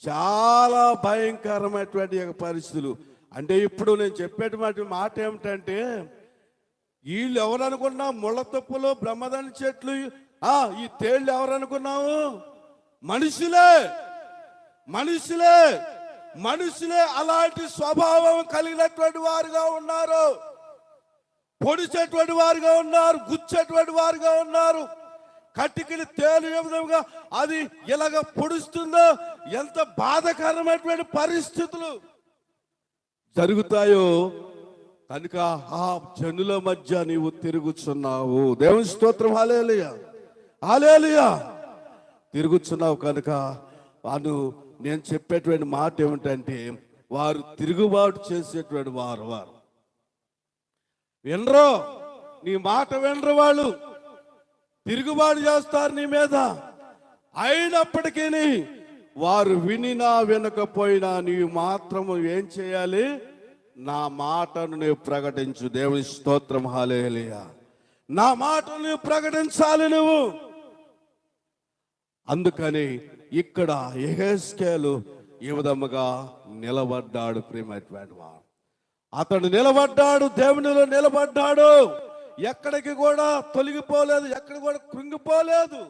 చాలా భయంకరమైనటువంటి పరిస్థితులు. అంటే ఇప్పుడు నేను చెప్పేటువంటి మాట ఏమిటంటే, వీళ్ళు ఎవరనుకున్నా ముళ్ళ తుప్పలు, బ్రహ్మదండి చెట్లు, ఈ తేళ్ళు ఎవరనుకున్నావు? మనుషులే మనుషులే మనుషులే అలాంటి స్వభావం కలిగినటువంటి వారుగా ఉన్నారు. పొడిచేటువంటి వారుగా ఉన్నారు, గుచ్చేటువంటి వారుగా ఉన్నారు. కట్టికిని తేలు ఏ విధంగా అది ఇలాగ పొడుస్తుందో, ఎంత బాధాకరమైనటువంటి పరిస్థితులు జరుగుతాయో కనుక ఆ జనుల మధ్య నీవు తిరుగుచున్నావు. దేవుని స్తోత్రం, హల్లెలూయా హల్లెలూయా. తిరుగుచున్నావు కనుక నేను చెప్పేటువంటి మాట ఏమిటంటే, వారు తిరుగుబాటు చేసేటువంటి వారు వినరు, నీ మాట వినరు. వాళ్ళు తిరుగుబాటు చేస్తారు నీ మీద. అయినప్పటికీ వారు వినినా వినకపోయినా నీవు మాత్రము ఏం చేయాలి? నా మాటను నీవు ప్రకటించు. దేవుని స్తోత్రం, హల్లెలూయా. నా మాటను నీవు ప్రకటించాలి నువ్వు. అందుకని ఇక్కడ యెహెజ్కేలు ఈ విధముగా నిలబడ్డాడు. ప్రియమైనటువంటి వాడు, అతడు నిలబడ్డాడు, దేవునిలో నిలబడ్డాడు. ఎక్కడికి కూడా తొలగిపోలేదు, ఎక్కడ కూడా కృంగిపోలేదు.